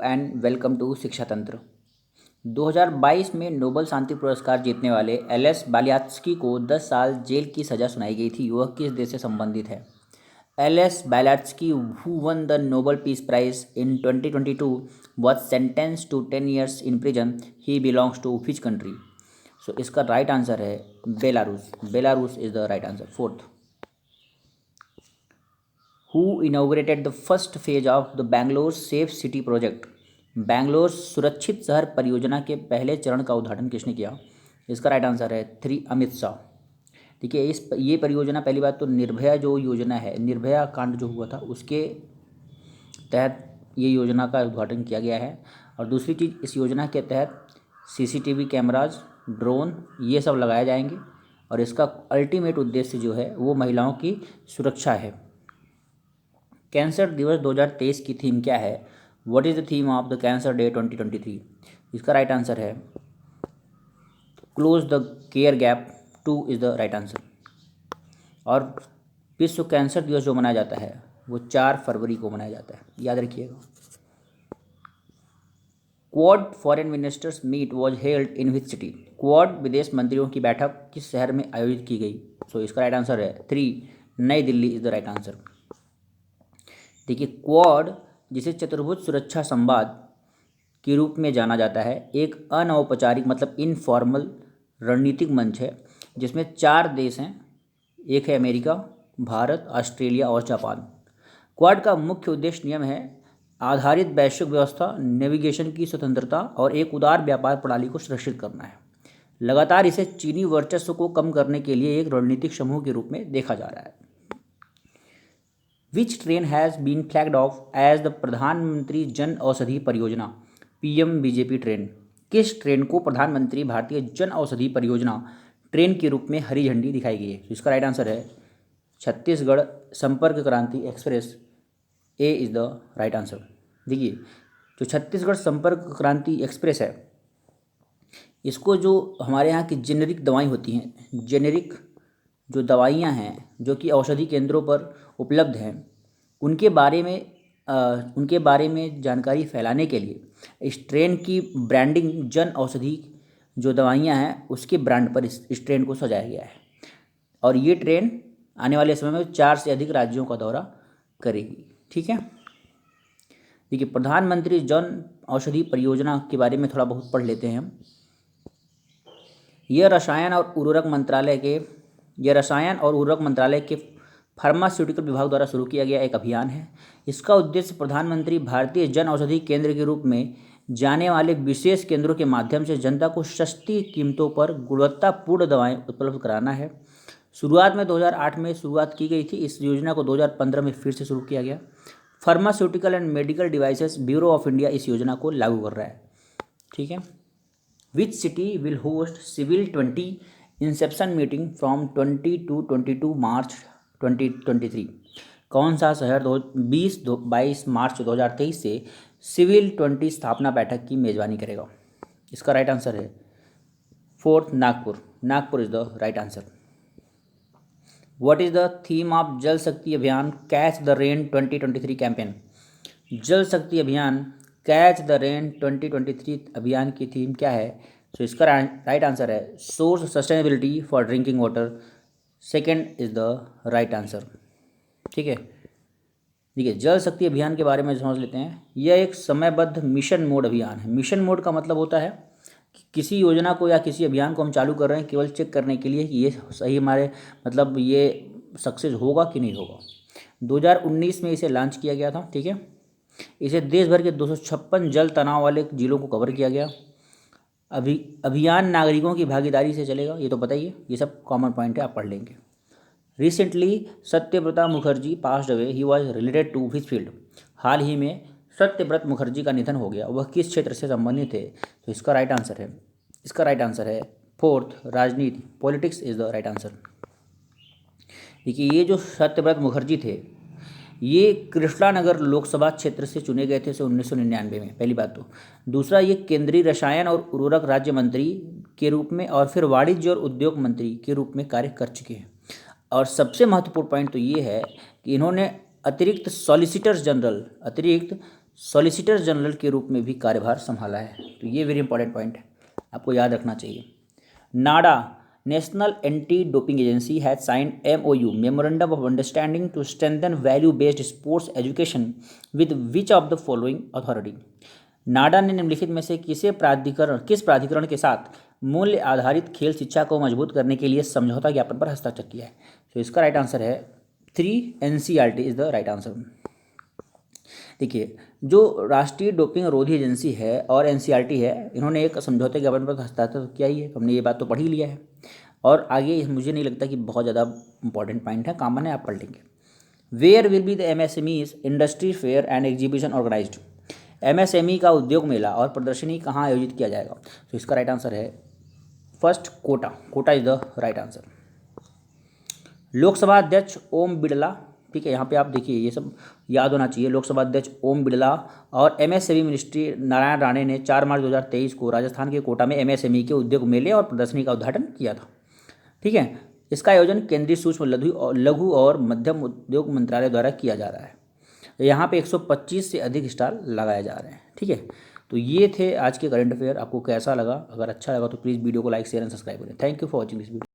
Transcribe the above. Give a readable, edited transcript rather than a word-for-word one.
And welcome to शिक्षा तंत्र। 2022 में नोबेल शांति पुरस्कार जीतने वाले एलेस बालियात्स्की को 10 साल जेल की सज़ा सुनाई गई थी। वह किस देश से संबंधित है? Ales Bialiatski, who won the Nobel peace prize in 2022, was sentenced to 10 years in prison. He belongs to which country? So इसका राइट आंसर है Belarus. Belarus is the right answer. Fourth, who inaugurated the first phase of the Bangalore safe city project? Bangalore सुरक्षित शहर परियोजना के पहले चरण का उद्घाटन किसने किया? इसका राइट आंसर है अमित शाह। देखिए, ये परियोजना, पहली बात तो निर्भया जो योजना है, निर्भया कांड जो हुआ था उसके तहत ये योजना का उद्घाटन किया गया है। और दूसरी चीज़, इस योजना के तहत सीसीटीवी कैमराज, ड्रोन, ये सब लगाए जाएंगे और इसका अल्टीमेट उद्देश्य जो है वो महिलाओं की सुरक्षा है। कैंसर दिवस 2023 की थीम क्या है? What is the theme of the cancer day 2023? इसका राइट आंसर है close the care gap. 2 is the right answer. और विश्व कैंसर दिवस जो मनाया जाता है वो 4 फरवरी को मनाया जाता है, याद रखिएगा। Quad foreign ministers meet was held in which city? Quad विदेश मंत्रियों की बैठक किस शहर में आयोजित की गई? सो इसका राइट आंसर है 3, नई Delhi is the right answer. देखिए, क्वाड जिसे चतुर्भुज सुरक्षा संवाद के रूप में जाना जाता है, एक अनौपचारिक मतलब इनफॉर्मल रणनीतिक मंच है जिसमें 4 देश हैं। एक है अमेरिका, भारत, ऑस्ट्रेलिया और जापान। क्वाड का मुख्य उद्देश्य नियम है आधारित वैश्विक व्यवस्था, नेविगेशन की स्वतंत्रता और एक उदार व्यापार प्रणाली को सुरक्षित करना है। लगातार इसे चीनी वर्चस्व को कम करने के लिए एक रणनीतिक समूह के रूप में देखा जा रहा है। Which train has been flagged off as the Pradhanmantri Jan Aushadhi Pariyojana? PM BJP train. किस ट्रेन को प्रधानमंत्री भारतीय जन औषधि परियोजना ट्रेन के रूप में हरी झंडी दिखाई गई है? इसका राइट आंसर है छत्तीसगढ़ संपर्क क्रांति express. A is the right answer. देखिए, जो छत्तीसगढ़ संपर्क क्रांति एक्सप्रेस है, इसको जो हमारे यहाँ की जेनेरिक दवाई होती हैं, जेनेरिक जो दवाइयाँ हैं जो कि औषधि केंद्रों पर उपलब्ध हैं, उनके बारे में जानकारी फैलाने के लिए इस ट्रेन की ब्रांडिंग जन औषधि जो दवाइयाँ हैं उसके ब्रांड पर इस ट्रेन को सजाया गया है। और ये ट्रेन आने वाले समय में 4 से अधिक राज्यों का दौरा करेगी। ठीक है। देखिए, प्रधानमंत्री जन औषधि परियोजना के बारे में थोड़ा बहुत पढ़ लेते हैं हम। यह रसायन और उर्वरक मंत्रालय के फार्मास्यूटिकल विभाग द्वारा शुरू किया गया एक अभियान है। इसका उद्देश्य प्रधानमंत्री भारतीय जन औषधि केंद्र के रूप में जाने वाले विशेष केंद्रों के माध्यम से जनता को सस्ती कीमतों पर गुणवत्तापूर्ण दवाएं उपलब्ध कराना है। शुरुआत में 2008 में शुरुआत की गई थी। इस योजना को 2015 में फिर से शुरू किया गया। Pharmaceutical and medical devices bureau of India इस योजना को लागू कर रहा है। ठीक है। Which city will host civil 20 inception meeting from 20 to 22 March 2023? कौन सा शहर 22 मार्च 2023 से सिविल 20 स्थापना बैठक की मेजबानी करेगा? इसका राइट आंसर है 4th, Nagpur. Nagpur is the right answer. What is the theme of जल शक्ति अभियान कैच द रेन 2023 कैंपेन? जल शक्ति अभियान कैच द रेन 2023 अभियान की थीम क्या है? तो इसका राइट आंसर है source sustainability for drinking water. Second is the right answer. ठीक है। देखिए, जल शक्ति अभियान के बारे में समझ लेते हैं। यह एक समयबद्ध मिशन मोड अभियान है। मिशन मोड का मतलब होता है कि किसी योजना को या किसी अभियान को हम चालू कर रहे हैं केवल चेक करने के लिए कि ये सही हमारे मतलब ये सक्सेस होगा कि नहीं होगा। 2019 में इसे लॉन्च किया गया था। ठीक है। इसे देश भर के 256 जल तनाव वाले जिलों को कवर किया गया। अभियान नागरिकों की भागीदारी से चलेगा, ये तो पता ही है, ये सब कॉमन पॉइंट है, आप पढ़ लेंगे। Recently Satyavrata Mukherjee passed away, he was related to which field? हाल ही में सत्यव्रत मुखर्जी का निधन हो गया, वह किस क्षेत्र से संबंधित थे? तो इसका राइट आंसर है 4th, राजनीति। Politics is the right answer. देखिए, ये जो सत्यव्रत मुखर्जी थे ये कृष्णानगर लोकसभा क्षेत्र से चुने गए थे 1999 में, पहली बात तो। दूसरा, ये केंद्रीय रसायन और उर्वरक राज्य मंत्री के रूप में और फिर वाणिज्य और उद्योग मंत्री के रूप में कार्य कर चुके हैं। और सबसे महत्वपूर्ण पॉइंट तो ये है कि इन्होंने अतिरिक्त सॉलिसिटर जनरल के रूप में भी कार्यभार संभाला है। तो ये वेरी इंपॉर्टेंट पॉइंट है, आपको याद रखना चाहिए। NADA national anti doping agency has signed MOU memorandum of understanding to strengthen value based sports education with which of the following authority. NADA ने निम्नलिखित में से किस प्राधिकरण के साथ मूल्य आधारित खेल शिक्षा को मजबूत करने के लिए समझौता ज्ञापन पर हस्ताक्षर किया है। तो इसका राइट आंसर है 3 NCERT is the right answer. देखिए, जो राष्ट्रीय डोपिंग रोधी एजेंसी है और NCERT है, इन्होंने एक समझौते ज्ञापन पर हस्ताक्षर किया ही है, हमने ये बात तो पढ़ ही लिया है। और आगे मुझे नहीं लगता कि बहुत ज़्यादा इंपॉर्टेंट पॉइंट है, कॉमन है, आप पढ़ लेंगे। Where will be the MSME's industry fair and exhibition organised. MSME का उद्योग मेला और प्रदर्शनी कहाँ आयोजित किया जाएगा। तो इसका राइट आंसर है first Kota is the right answer. Lok Sabha अध्यक्ष ओम बिरला, ठीक है, यहाँ पे आप देखिए ये सब याद होना चाहिए। लोकसभा अध्यक्ष ओम बिरला और MSME मिनिस्ट्री नारायण राणे ने 4 मार्च 2023 को राजस्थान के कोटा में MSME के उद्योग मेले और प्रदर्शनी का उद्घाटन किया था। ठीक है, इसका आयोजन केंद्रीय सूक्ष्म लघु और मध्यम उद्योग मंत्रालय द्वारा किया जा रहा है। यहाँ पे 125 से अधिक स्टॉल लगाए जा रहे हैं। ठीक है, तो ये थे आज के करंट अफेयर। आपको कैसा लगा? अगर अच्छा लगा तो प्लीज़ वीडियो को लाइक शेयर एंड सब्सक्राइब करें। Thank you for watching this video.